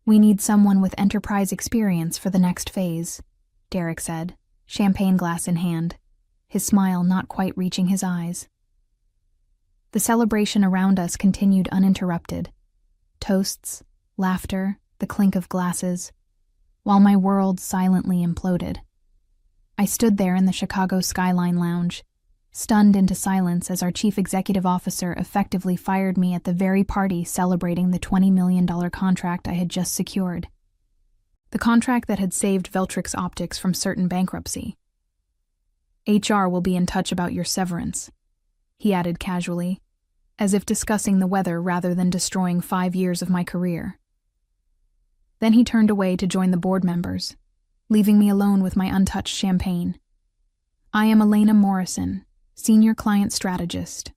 "We need someone with enterprise experience for the next phase," Derek said, champagne glass in hand, his smile not quite reaching his eyes. The celebration around us continued uninterrupted. Toasts, laughter, the clink of glasses, while my world silently imploded. I stood there in the Chicago Skyline Lounge, stunned into silence as our chief executive officer effectively fired me at the very party celebrating the $20 million contract I had just secured. The contract that had saved Veltrix Optics from certain bankruptcy. "HR will be in touch about your severance," he added casually, as if discussing the weather rather than destroying 5 years of my career. Then he turned away to join the board members, leaving me alone with my untouched champagne. "I am Elena Morrison, Senior Client Strategist."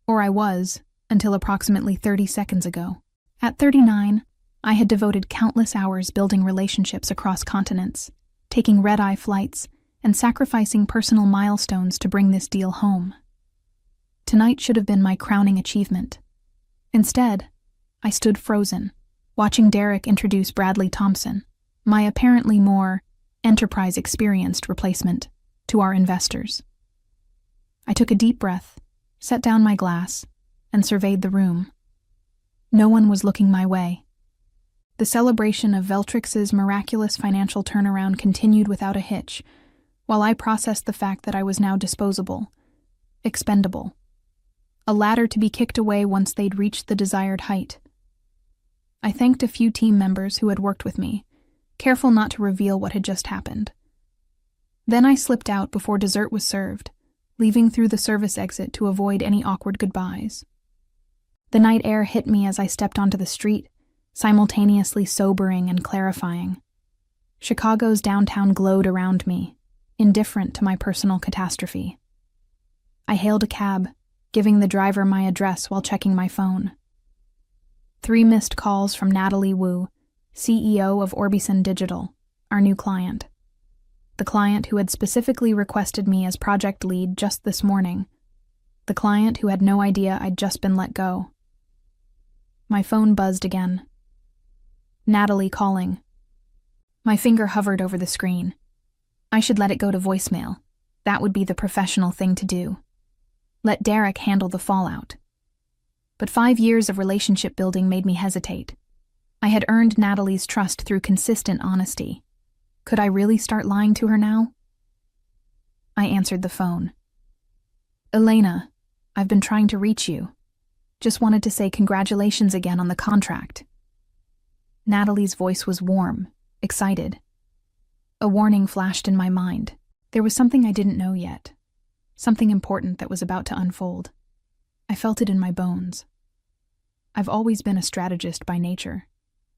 Or I was, until approximately 30 seconds ago. At 39, I had devoted countless hours building relationships across continents, taking red-eye flights, and sacrificing personal milestones to bring this deal home. Tonight should have been my crowning achievement. Instead, I stood frozen, watching Derek introduce Bradley Thompson, my apparently more enterprise-experienced replacement, to our investors. I took a deep breath, set down my glass, and surveyed the room. No one was looking my way. The celebration of Veltrix's miraculous financial turnaround continued without a hitch, while I processed the fact that I was now disposable, expendable. A ladder to be kicked away once they'd reached the desired height. I thanked a few team members who had worked with me, careful not to reveal what had just happened. Then I slipped out before dessert was served, leaving through the service exit to avoid any awkward goodbyes. The night air hit me as I stepped onto the street, simultaneously sobering and clarifying. Chicago's downtown glowed around me, indifferent to my personal catastrophe. I hailed a cab, giving the driver my address while checking my phone. 3 missed calls from Natalie Wu, CEO of Orbison Digital, our new client. The client who had specifically requested me as project lead just this morning. The client who had no idea I'd just been let go. My phone buzzed again. Natalie calling. My finger hovered over the screen. I should let it go to voicemail. That would be the professional thing to do. Let Derek handle the fallout. But 5 years of relationship building made me hesitate. I had earned Natalie's trust through consistent honesty. Could I really start lying to her now? I answered the phone. "Elena, I've been trying to reach you. Just wanted to say congratulations again on the contract." Natalie's voice was warm, excited. A warning flashed in my mind. There was something I didn't know yet. Something important that was about to unfold. I felt it in my bones. I've always been a strategist by nature,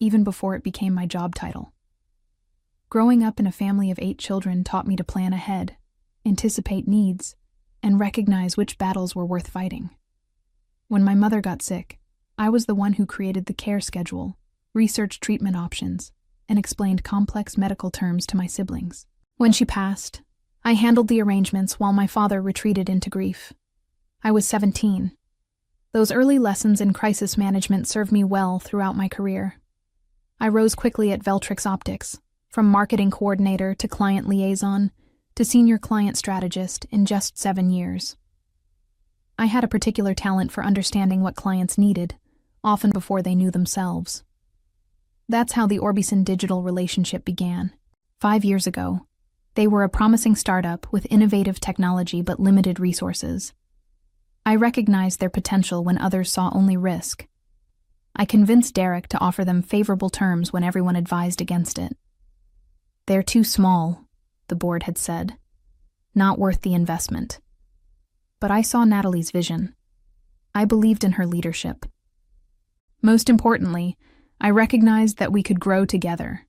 even before it became my job title. Growing up in a family of 8 children taught me to plan ahead, anticipate needs, and recognize which battles were worth fighting. When my mother got sick, I was the one who created the care schedule, researched treatment options, and explained complex medical terms to my siblings. When she passed, I handled the arrangements while my father retreated into grief. I was 17. Those early lessons in crisis management served me well throughout my career. I rose quickly at Veltrix Optics, from marketing coordinator to client liaison to senior client strategist in just 7 years. I had a particular talent for understanding what clients needed, often before they knew themselves. That's how the Orbison Digital relationship began. 5 years ago, they were a promising startup with innovative technology but limited resources. I recognized their potential when others saw only risk. I convinced Derek to offer them favorable terms when everyone advised against it. "They're too small," the board had said. "Not worth the investment." But I saw Natalie's vision. I believed in her leadership. Most importantly, I recognized that we could grow together.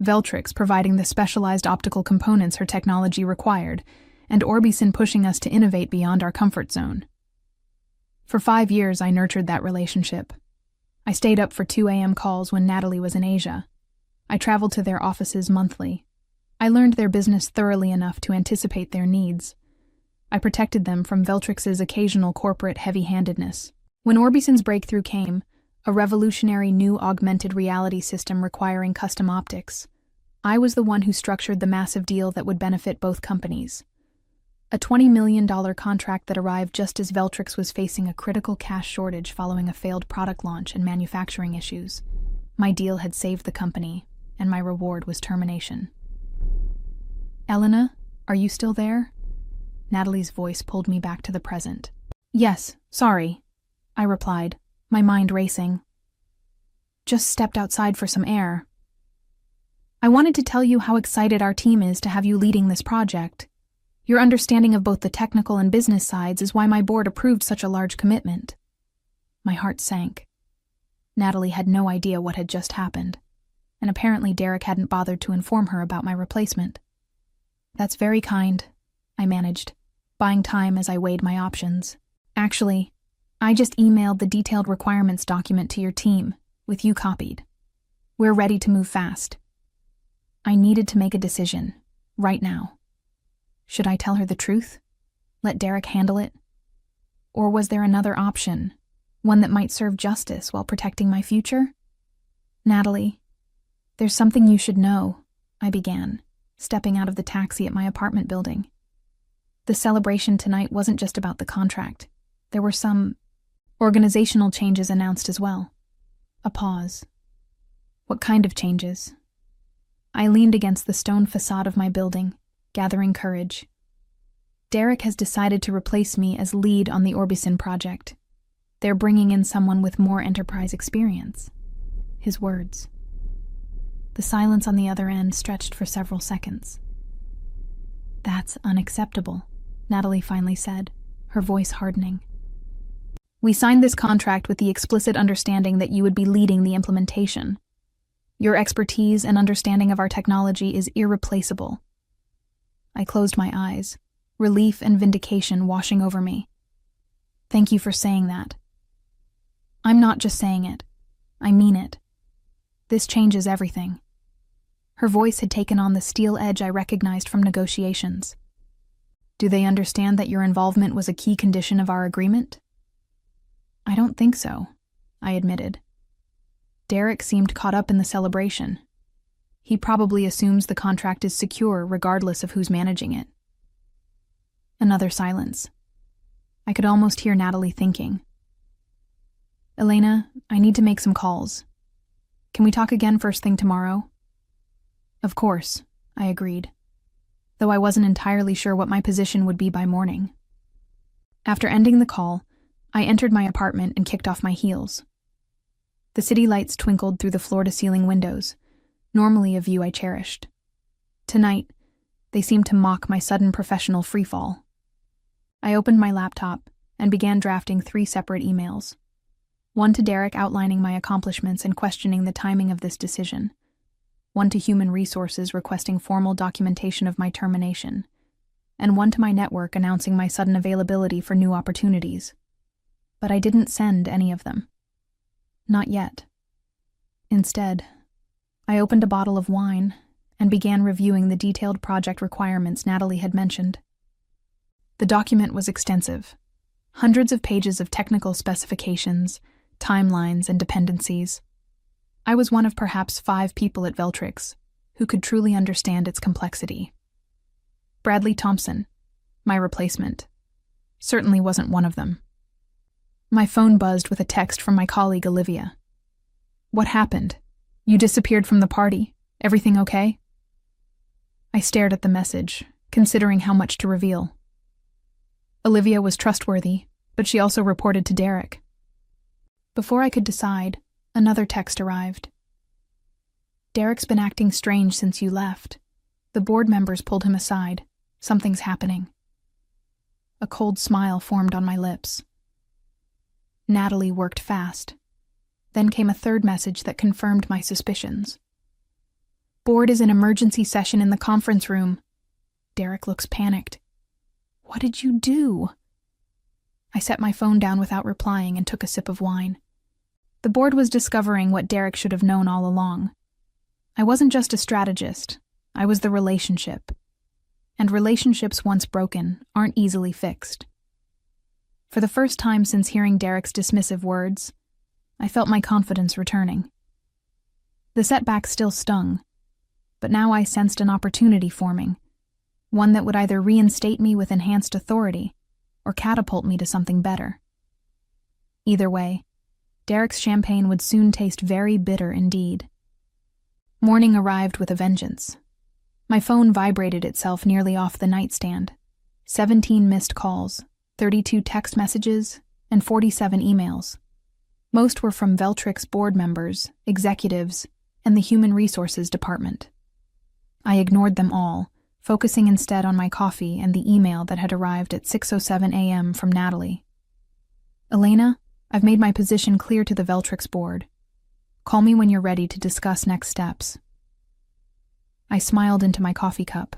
Veltrix providing the specialized optical components her technology required, and Orbison pushing us to innovate beyond our comfort zone. For 5 years, I nurtured that relationship. I stayed up for 2 a.m. calls when Natalie was in Asia. I traveled to their offices monthly. I learned their business thoroughly enough to anticipate their needs. I protected them from Veltrix's occasional corporate heavy-handedness. When Orbison's breakthrough came, a revolutionary new augmented reality system requiring custom optics. I was the one who structured the massive deal that would benefit both companies. A $20 million contract that arrived just as Veltrix was facing a critical cash shortage following a failed product launch and manufacturing issues. My deal had saved the company, and my reward was termination. "Elena, are you still there?" Natalie's voice pulled me back to the present. "Yes, sorry," I replied, my mind racing. "Just stepped outside for some air. I wanted to tell you how excited our team is to have you leading this project. Your understanding of both the technical and business sides is why my board approved such a large commitment." My heart sank. Natalie had no idea what had just happened, and apparently Derek hadn't bothered to inform her about my replacement. "That's very kind," I managed, buying time as I weighed my options. "Actually, I just emailed the detailed requirements document to your team, with you copied. We're ready to move fast." I needed to make a decision, right now. Should I tell her the truth? Let Derek handle it? Or was there another option, one that might serve justice while protecting my future? "Natalie, there's something you should know," I began, stepping out of the taxi at my apartment building. The celebration tonight wasn't just about the contract. There were some organizational changes announced as well. A pause. "What kind of changes?" I leaned against the stone facade of my building, gathering courage. "Derek has decided to replace me as lead on the Orbison project. They're bringing in someone with more enterprise experience." His words. The silence on the other end stretched for several seconds. "That's unacceptable," Natalie finally said, her voice hardening. "We signed this contract with the explicit understanding that you would be leading the implementation. Your expertise and understanding of our technology is irreplaceable." I closed my eyes, relief and vindication washing over me. "Thank you for saying that." "I'm not just saying it. I mean it. This changes everything." Her voice had taken on the steel edge I recognized from negotiations. "Do they understand that your involvement was a key condition of our agreement?" "I don't think so," I admitted. Derek seemed caught up in the celebration. He probably assumes the contract is secure regardless of who's managing it. Another silence. I could almost hear Natalie thinking. "Elena, I need to make some calls. Can we talk again first thing tomorrow?" "Of course," I agreed, though I wasn't entirely sure what my position would be by morning. After ending the call, I entered my apartment and kicked off my heels. The city lights twinkled through the floor-to-ceiling windows, normally a view I cherished. Tonight, they seemed to mock my sudden professional freefall. I opened my laptop and began drafting 3 separate emails. One to Derek outlining my accomplishments and questioning the timing of this decision. One to Human Resources requesting formal documentation of my termination. And one to my network announcing my sudden availability for new opportunities. But I didn't send any of them. Not yet. Instead, I opened a bottle of wine and began reviewing the detailed project requirements Natalie had mentioned. The document was extensive. Hundreds of pages of technical specifications, timelines, and dependencies. I was one of perhaps 5 people at Veltrix who could truly understand its complexity. Bradley Thompson, my replacement, certainly wasn't one of them. My phone buzzed with a text from my colleague Olivia. "What happened? You disappeared from the party. Everything okay?" I stared at the message, considering how much to reveal. Olivia was trustworthy, but she also reported to Derek. Before I could decide, another text arrived. "Derek's been acting strange since you left. The board members pulled him aside. Something's happening." A cold smile formed on my lips. Natalie worked fast. Then came a third message that confirmed my suspicions. "Board is in emergency session in the conference room." Derek looks panicked. "What did you do?" I set my phone down without replying and took a sip of wine. The board was discovering what Derek should have known all along. I wasn't just a strategist, I was the relationship. And relationships once broken aren't easily fixed. For the first time since hearing Derek's dismissive words, I felt my confidence returning. The setback still stung, but now I sensed an opportunity forming, one that would either reinstate me with enhanced authority or catapult me to something better. Either way, Derek's champagne would soon taste very bitter indeed. Morning arrived with a vengeance. My phone vibrated itself nearly off the nightstand. 17 missed calls, 32 text messages, and 47 emails. Most were from Veltrix board members, executives, and the Human Resources Department. I ignored them all, focusing instead on my coffee and the email that had arrived at 6:07 a.m. from Natalie. Elena, I've made my position clear to the Veltrix board. Call me when you're ready to discuss next steps. I smiled into my coffee cup.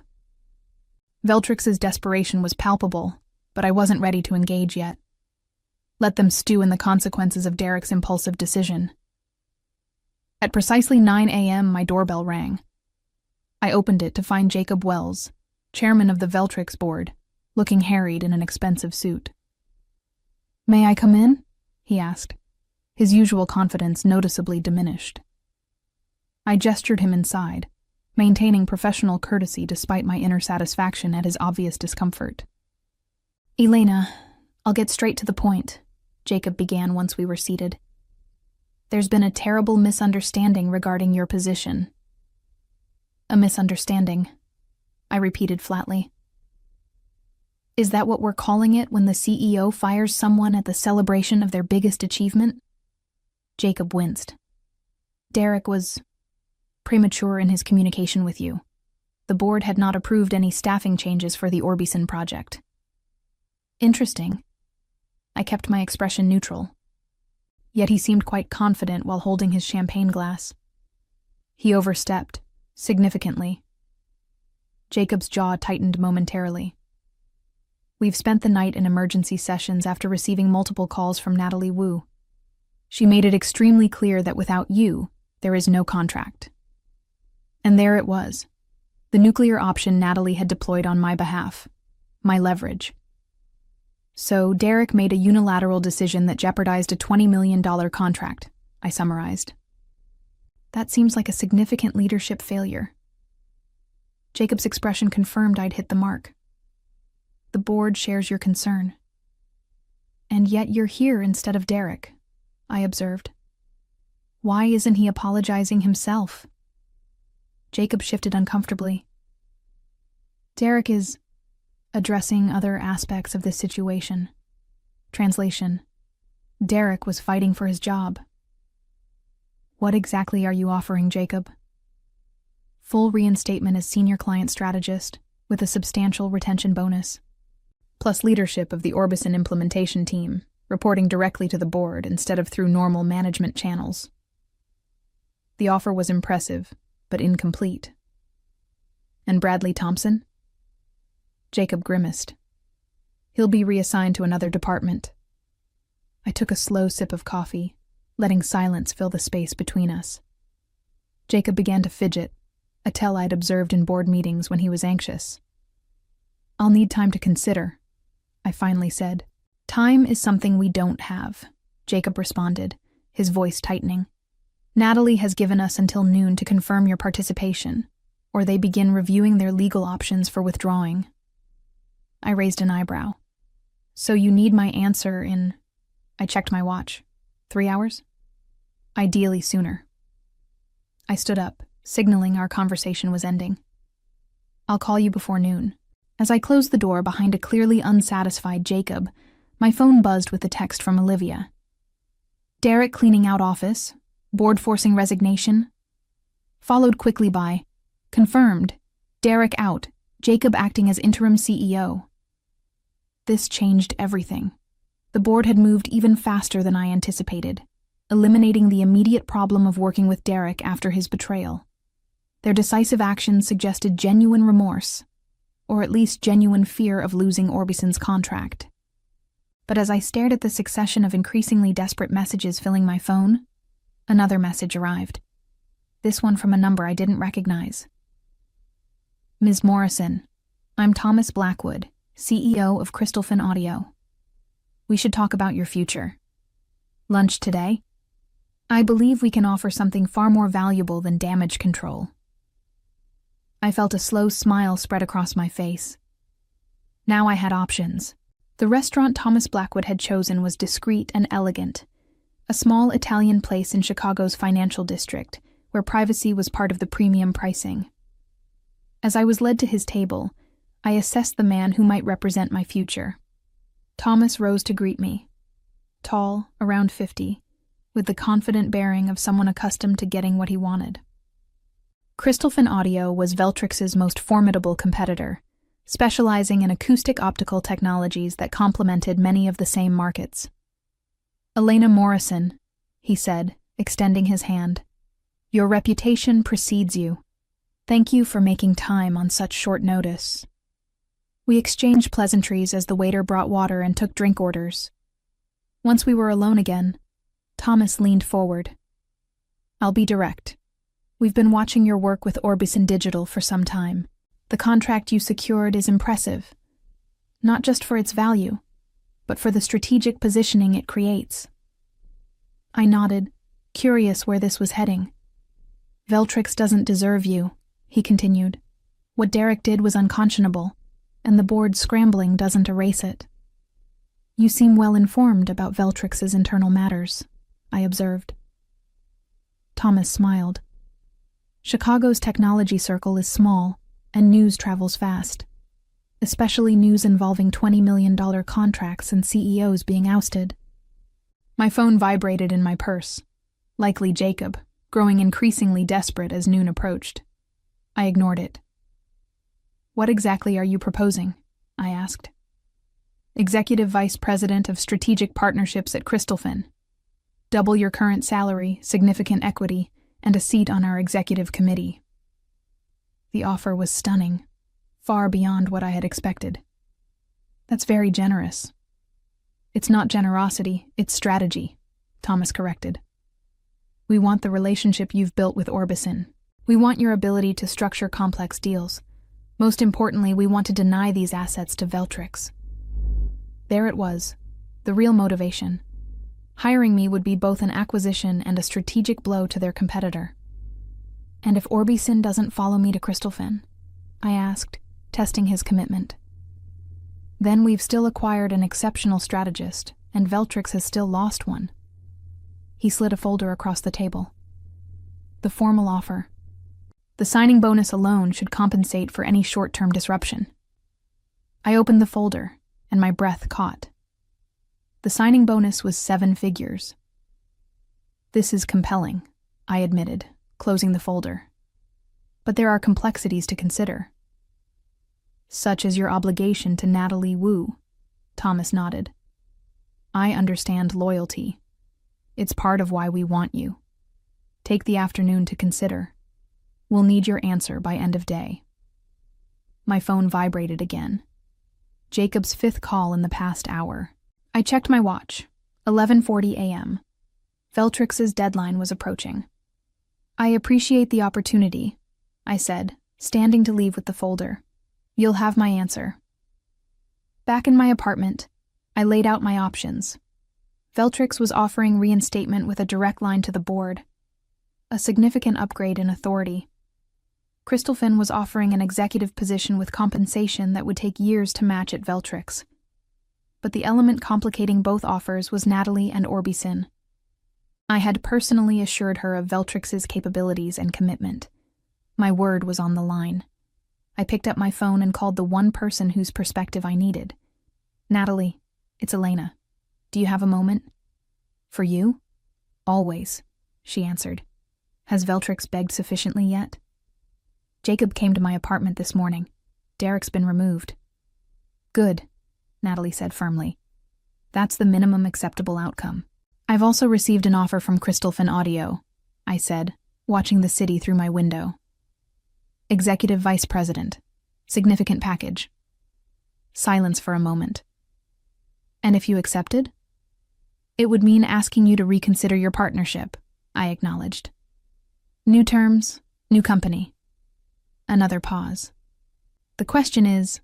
Veltrix's desperation was palpable, but I wasn't ready to engage yet. Let them stew in the consequences of Derek's impulsive decision. At precisely 9 a.m., my doorbell rang. I opened it to find Jacob Wells, chairman of the Veltrix board, looking harried in an expensive suit. "May I come in?" he asked, his usual confidence noticeably diminished. I gestured him inside, maintaining professional courtesy despite my inner satisfaction at his obvious discomfort. "Elena, I'll get straight to the point," Jacob began once we were seated. "There's been a terrible misunderstanding regarding your position." "A misunderstanding," I repeated flatly. "Is that what we're calling it when the CEO fires someone at the celebration of their biggest achievement?" Jacob winced. "Derek was premature in his communication with you. The board had not approved any staffing changes for the Orbison project." "Interesting." I kept my expression neutral. Yet he seemed quite confident while holding his champagne glass. He overstepped, significantly. Jacob's jaw tightened momentarily. "We've spent the night in emergency sessions after receiving multiple calls from Natalie Wu. She made it extremely clear that without you, there is no contract." And there it was, the nuclear option Natalie had deployed on my behalf, my leverage. "So Derek made a unilateral decision that jeopardized a $20 million contract," I summarized. "That seems like a significant leadership failure." Jacob's expression confirmed I'd hit the mark. "The board shares your concern." "And yet you're here instead of Derek," I observed. "Why isn't he apologizing himself?" Jacob shifted uncomfortably. "Derek is addressing other aspects of this situation." Translation: Derek was fighting for his job. "What exactly are you offering, Jacob?" "Full reinstatement as senior client strategist, with a substantial retention bonus, plus leadership of the Orbison implementation team, reporting directly to the board instead of through normal management channels." The offer was impressive, but incomplete. "And Bradley Thompson?" Jacob grimaced. "He'll be reassigned to another department." I took a slow sip of coffee, letting silence fill the space between us. Jacob began to fidget, a tell I'd observed in board meetings when he was anxious. "I'll need time to consider," I finally said. "Time is something we don't have," Jacob responded, his voice tightening. "Natalie has given us until noon to confirm your participation, or they begin reviewing their legal options for withdrawing." I raised an eyebrow. "So you need my answer in—" I checked my watch. 3 hours? "Ideally sooner." I stood up, signaling our conversation was ending. "I'll call you before noon." As I closed the door behind a clearly unsatisfied Jacob, my phone buzzed with a text from Olivia. "Derek cleaning out office. Board forcing resignation." Followed quickly by, "Confirmed. Derek out. Jacob acting as interim CEO." This changed everything. The board had moved even faster than I anticipated, eliminating the immediate problem of working with Derek after his betrayal. Their decisive actions suggested genuine remorse, or at least genuine fear of losing Orbison's contract. But as I stared at the succession of increasingly desperate messages filling my phone, another message arrived. This one from a number I didn't recognize. "Ms. Morrison, I'm Thomas Blackwood, CEO of Crystalfin Audio. We should talk about your future. Lunch today?" I believe we can offer something far more valuable than damage control. I felt a slow smile spread across my face. Now I had options. The restaurant Thomas Blackwood had chosen was discreet and elegant, a small Italian place in Chicago's financial district, where privacy was part of the premium pricing. As I was led to his table, I assessed the man who might represent my future. Thomas rose to greet me. Tall, around 50, with the confident bearing of someone accustomed to getting what he wanted. Crystalfin Audio was Veltrix's most formidable competitor, specializing in acoustic optical technologies that complemented many of the same markets. "Elena Morrison," he said, extending his hand. "Your reputation precedes you. Thank you for making time on such short notice." We exchanged pleasantries as the waiter brought water and took drink orders. Once we were alone again, Thomas leaned forward. "I'll be direct. We've been watching your work with Orbison Digital for some time. The contract you secured is impressive, not just for its value, but for the strategic positioning it creates." I nodded, curious where this was heading. "Veltrix doesn't deserve you," he continued. "What Derek did was unconscionable, and the board's scrambling doesn't erase it." "You seem well informed about Veltrix's internal matters," I observed. Thomas smiled. "Chicago's technology circle is small, and news travels fast, especially news involving $20 million contracts and CEOs being ousted." My phone vibrated in my purse, likely Jacob, growing increasingly desperate as noon approached. I ignored it. "What exactly are you proposing?" I asked. "Executive Vice President of Strategic Partnerships at Crystalfin. Double your current salary, significant equity, and a seat on our executive committee." The offer was stunning, far beyond what I had expected. "That's very generous." "It's not generosity, it's strategy," Thomas corrected. "We want the relationship you've built with Orbison. We want your ability to structure complex deals. Most importantly, we want to deny these assets to Veltrix." There it was, the real motivation. Hiring me would be both an acquisition and a strategic blow to their competitor. "And if Orbison doesn't follow me to Crystalfin?" I asked, testing his commitment. "Then we've still acquired an exceptional strategist, and Veltrix has still lost one." He slid a folder across the table. "The formal offer. The signing bonus alone should compensate for any short-term disruption." I opened the folder, and my breath caught. The signing bonus was 7 figures. "This is compelling," I admitted, closing the folder. "But there are complexities to consider." "Such as your obligation to Natalie Wu," Thomas nodded. "I understand loyalty. It's part of why we want you. Take the afternoon to consider. We'll need your answer by end of day." My phone vibrated again. Jacob's 5th call in the past hour. I checked my watch. 11:40 a.m. Veltrix's deadline was approaching. "I appreciate the opportunity," I said, standing to leave with the folder. "You'll have my answer." Back in my apartment, I laid out my options. Veltrix was offering reinstatement with a direct line to the board, a significant upgrade in authority. Crystalfin was offering an executive position with compensation that would take years to match at Veltrix. But the element complicating both offers was Natalie and Orbison. I had personally assured her of Veltrix's capabilities and commitment. My word was on the line. I picked up my phone and called the one person whose perspective I needed. "Natalie, it's Elena. Do you have a moment?" "For you?" "Always," she answered. "Has Veltrix begged sufficiently yet?" "Jacob came to my apartment this morning. Derek's been removed." "Good," Natalie said firmly. "That's the minimum acceptable outcome." "I've also received an offer from Crystalfin Audio," I said, watching the city through my window. "Executive Vice President. Significant package." Silence for a moment. "And if you accepted?" "It would mean asking you to reconsider your partnership," I acknowledged. "New terms, new company." Another pause. "The question is,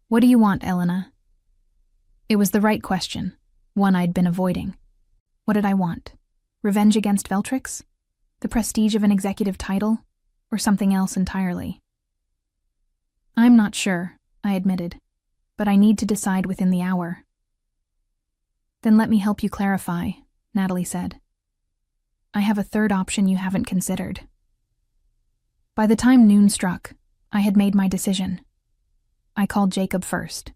what do you want, Elena?" It was the right question, one I'd been avoiding. What did I want? Revenge against Veltrix? The prestige of an executive title? Or something else entirely? I'm not sure, I admitted, but I need to decide within the hour. Then let me help you clarify, Natalie said. I have a third option you haven't considered. By the time noon struck, I had made my decision. I called Jacob first.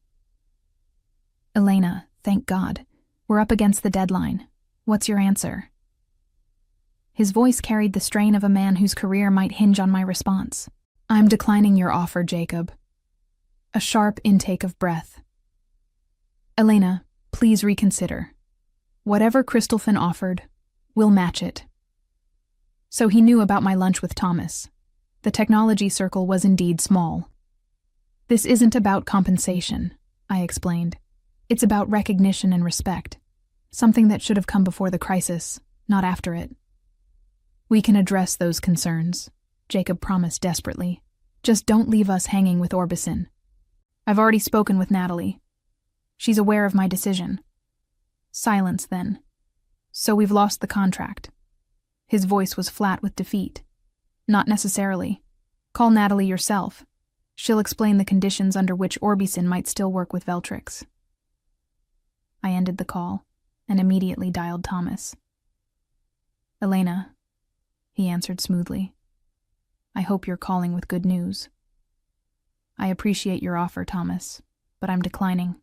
Elena, thank God. We're up against the deadline. What's your answer? His voice carried the strain of a man whose career might hinge on my response. I'm declining your offer, Jacob. A sharp intake of breath. Elena, please reconsider. Whatever Crystalfin offered, we'll match it. So he knew about my lunch with Thomas. The technology circle was indeed small. This isn't about compensation, I explained. It's about recognition and respect. Something that should have come before the crisis, not after it. We can address those concerns, Jacob promised desperately. Just don't leave us hanging with Orbison. I've already spoken with Natalie. She's aware of my decision. Silence, then. So we've lost the contract. His voice was flat with defeat. Not necessarily. Call Natalie yourself. She'll explain the conditions under which Orbison might still work with Veltrix. I ended the call and immediately dialed Thomas. Elena, he answered smoothly. I hope you're calling with good news. I appreciate your offer, Thomas, but I'm declining.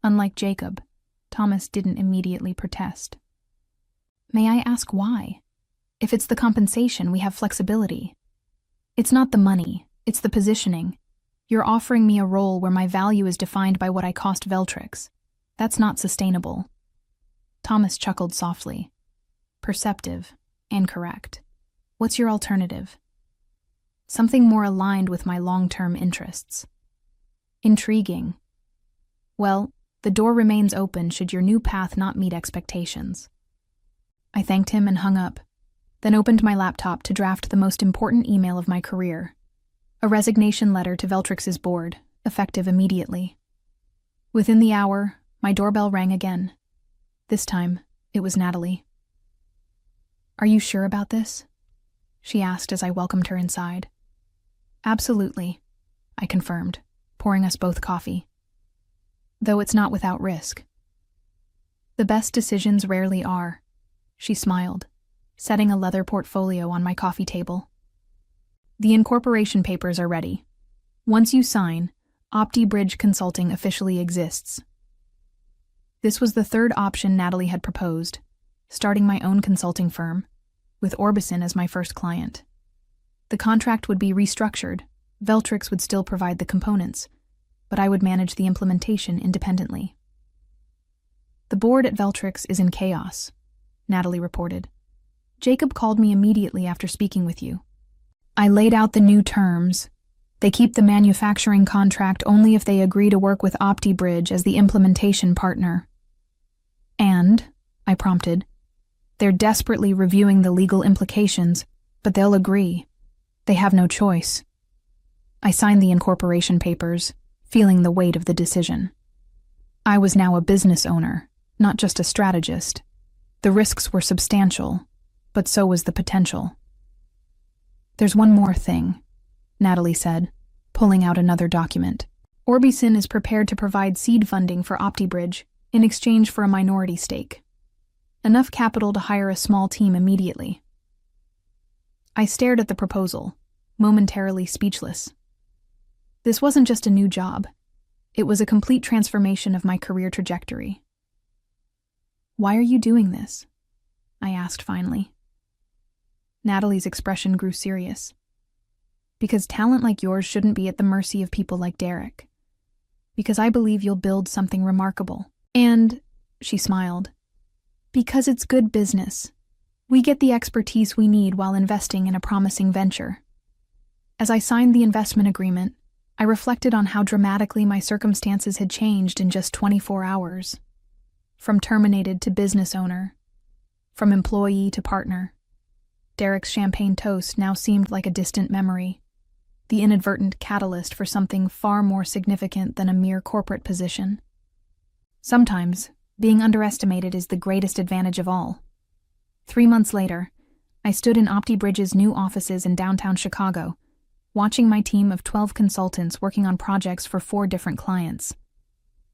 Unlike Jacob, Thomas didn't immediately protest. May I ask why? If it's the compensation, we have flexibility. It's not the money, it's the positioning. You're offering me a role where my value is defined by what I cost Veltrix. That's not sustainable. Thomas chuckled softly. Perceptive and correct. What's your alternative? Something more aligned with my long-term interests. Intriguing. Well, the door remains open should your new path not meet expectations. I thanked him and hung up, then opened my laptop to draft the most important email of my career. A resignation letter to Veltrix's board, effective immediately. Within the hour, my doorbell rang again. This time, it was Natalie. Are you sure about this? She asked as I welcomed her inside. Absolutely, I confirmed, pouring us both coffee. Though it's not without risk. The best decisions rarely are, she smiled, setting a leather portfolio on my coffee table. The incorporation papers are ready. Once you sign, OptiBridge Consulting officially exists. This was the third option Natalie had proposed, starting my own consulting firm, with Orbison as my first client. The contract would be restructured. Veltrix would still provide the components, but I would manage the implementation independently. The board at Veltrix is in chaos, Natalie reported. Jacob called me immediately after speaking with you. I laid out the new terms. They keep the manufacturing contract only if they agree to work with OptiBridge as the implementation partner. And, I prompted, they're desperately reviewing the legal implications, but they'll agree. They have no choice. I signed the incorporation papers, feeling the weight of the decision. I was now a business owner, not just a strategist. The risks were substantial, but so was the potential. There's one more thing, Natalie said, pulling out another document. Orbison is prepared to provide seed funding for OptiBridge in exchange for a minority stake. Enough capital to hire a small team immediately. I stared at the proposal, momentarily speechless. This wasn't just a new job. It was a complete transformation of my career trajectory. Why are you doing this? I asked finally. Natalie's expression grew serious. Because talent like yours shouldn't be at the mercy of people like Derek. Because I believe you'll build something remarkable. And, she smiled, because it's good business. We get the expertise we need while investing in a promising venture. As I signed the investment agreement, I reflected on how dramatically my circumstances had changed in just 24 hours. From terminated to business owner. From employee to partner. Derek's champagne toast now seemed like a distant memory, the inadvertent catalyst for something far more significant than a mere corporate position. Sometimes, being underestimated is the greatest advantage of all, 3 months later, I stood in OptiBridge's new offices in downtown Chicago, watching my team of 12 consultants working on projects for 4 different clients.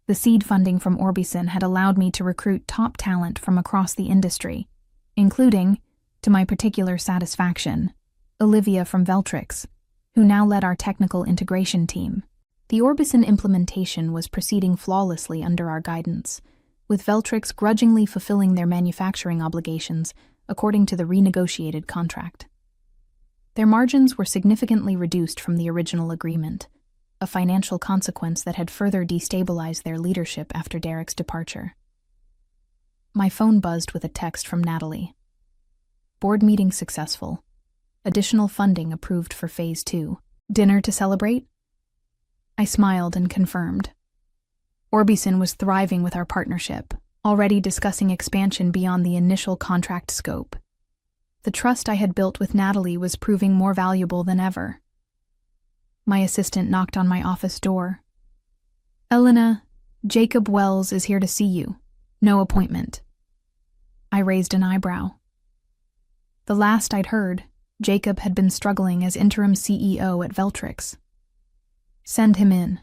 The seed funding from Orbison had allowed me to recruit top talent from across the industry, including, to my particular satisfaction, Olivia from Veltrix, who now led our technical integration team. The Orbison implementation was proceeding flawlessly under our guidance, with Veltrix grudgingly fulfilling their manufacturing obligations according to the renegotiated contract. Their margins were significantly reduced from the original agreement, a financial consequence that had further destabilized their leadership after Derek's departure. My phone buzzed with a text from Natalie. Board meeting successful. Additional funding approved for Phase 2. Dinner to celebrate? I smiled and confirmed. Orbison was thriving with our partnership, already discussing expansion beyond the initial contract scope. The trust I had built with Natalie was proving more valuable than ever. My assistant knocked on my office door. "Elena, Jacob Wells is here to see you. No appointment." I raised an eyebrow. The last I'd heard, Jacob had been struggling as interim CEO at Veltrix. "Send him in."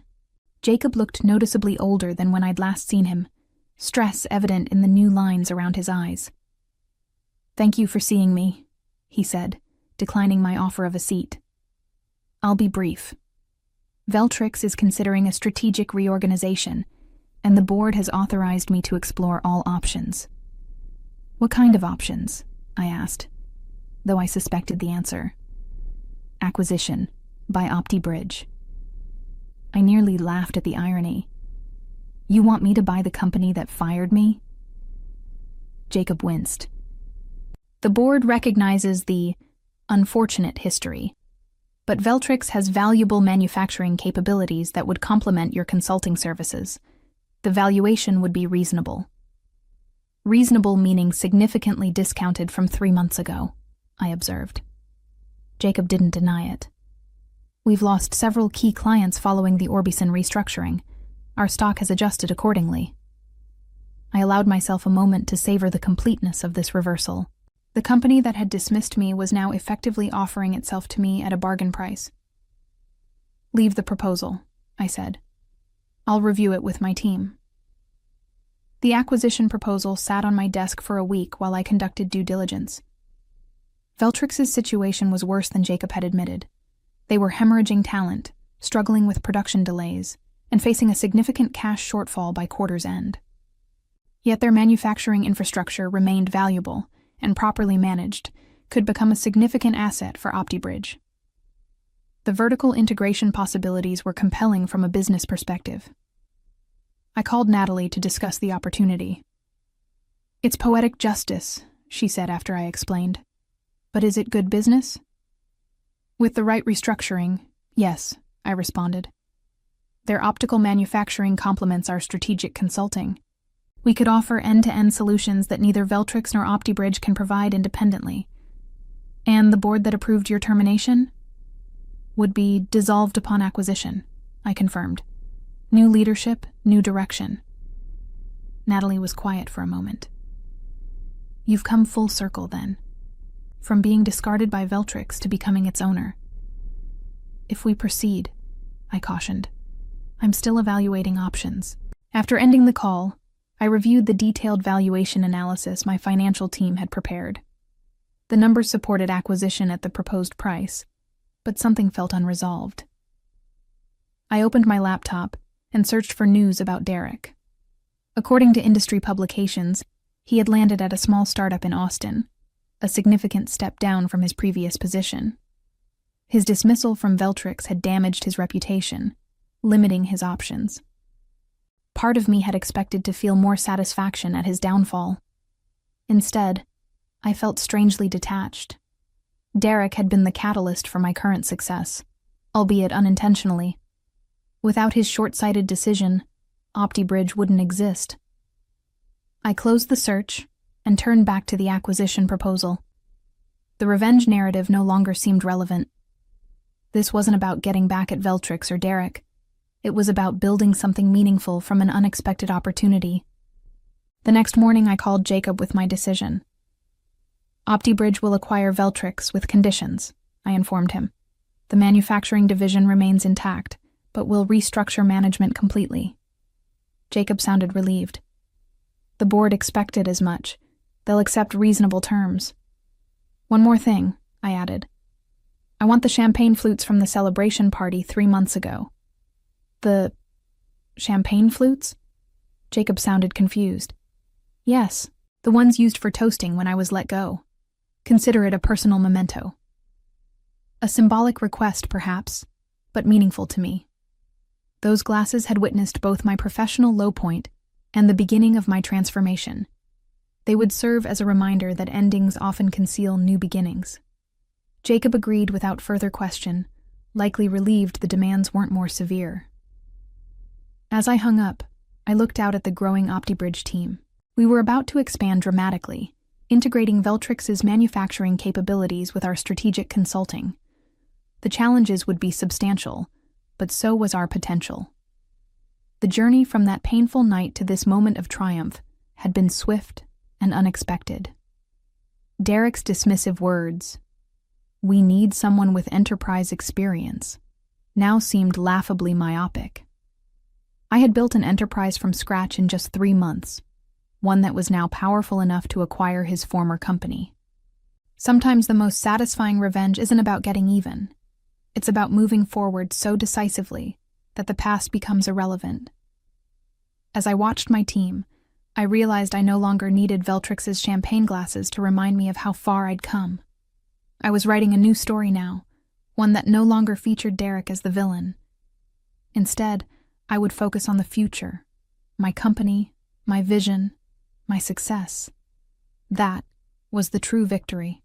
Jacob looked noticeably older than when I'd last seen him, stress evident in the new lines around his eyes. "Thank you for seeing me," he said, declining my offer of a seat. "I'll be brief. Veltrix is considering a strategic reorganization, and the board has authorized me to explore all options." "What kind of options?" I asked, though I suspected the answer. "Acquisition, by OptiBridge." I nearly laughed at the irony. "You want me to buy the company that fired me?" Jacob winced. "The board recognizes the unfortunate history, but Veltrix has valuable manufacturing capabilities that would complement your consulting services. The valuation would be reasonable." "Reasonable meaning significantly discounted from 3 months ago," I observed. Jacob didn't deny it. "We've lost several key clients following the Orbison restructuring. Our stock has adjusted accordingly." I allowed myself a moment to savor the completeness of this reversal. The company that had dismissed me was now effectively offering itself to me at a bargain price. "Leave the proposal," I said. "I'll review it with my team." The acquisition proposal sat on my desk for a week while I conducted due diligence. Veltrix's situation was worse than Jacob had admitted. They were hemorrhaging talent, struggling with production delays, and facing a significant cash shortfall by quarter's end. Yet their manufacturing infrastructure remained valuable, and properly managed, could become a significant asset for OptiBridge. The vertical integration possibilities were compelling from a business perspective. I called Natalie to discuss the opportunity. "It's poetic justice," she said after I explained. "But is it good business?" "With the right restructuring, yes," I responded. "Their optical manufacturing complements our strategic consulting. We could offer end-to-end solutions that neither Veltrix nor OptiBridge can provide independently. And the board that approved your termination?" "Would be dissolved upon acquisition," I confirmed. "New leadership, new direction." Natalie was quiet for a moment. "You've come full circle, then. From being discarded by Veltrix to becoming its owner." "If we proceed," I cautioned. "I'm still evaluating options." After ending the call, I reviewed the detailed valuation analysis my financial team had prepared. The numbers supported acquisition at the proposed price, but something felt unresolved. I opened my laptop and searched for news about Derek. According to industry publications, he had landed at a small startup in Austin, a significant step down from his previous position. His dismissal from Veltrix had damaged his reputation, limiting his options. Part of me had expected to feel more satisfaction at his downfall. Instead, I felt strangely detached. Derek had been the catalyst for my current success, albeit unintentionally. Without his short-sighted decision, OptiBridge wouldn't exist. I closed the search and turned back to the acquisition proposal. The revenge narrative no longer seemed relevant. This wasn't about getting back at Veltrix or Derek. It was about building something meaningful from an unexpected opportunity. The next morning I called Jacob with my decision. OptiBridge will acquire Veltrix with conditions, I informed him. The manufacturing division remains intact, but will restructure management completely. Jacob sounded relieved. The board expected as much. They'll accept reasonable terms. One more thing, I added. I want the champagne flutes from the celebration party 3 months ago. The champagne flutes? Jacob sounded confused. Yes, the ones used for toasting when I was let go. Consider it a personal memento. A symbolic request, perhaps, but meaningful to me. Those glasses had witnessed both my professional low point and the beginning of my transformation. They would serve as a reminder that endings often conceal new beginnings. Jacob agreed without further question, likely relieved the demands weren't more severe. As I hung up, I looked out at the growing OptiBridge team. We were about to expand dramatically, integrating Veltrix's manufacturing capabilities with our strategic consulting. The challenges would be substantial, but so was our potential. The journey from that painful night to this moment of triumph had been swift and unexpected. Derek's dismissive words, "We need someone with enterprise experience," now seemed laughably myopic. I had built an enterprise from scratch in just 3 months, one that was now powerful enough to acquire his former company. Sometimes the most satisfying revenge isn't about getting even. It's about moving forward so decisively that the past becomes irrelevant. As I watched my team, I realized I no longer needed Veltrix's champagne glasses to remind me of how far I'd come. I was writing a new story now, one that no longer featured Derek as the villain. Instead, I would focus on the future, my company, my vision, my success. That was the true victory.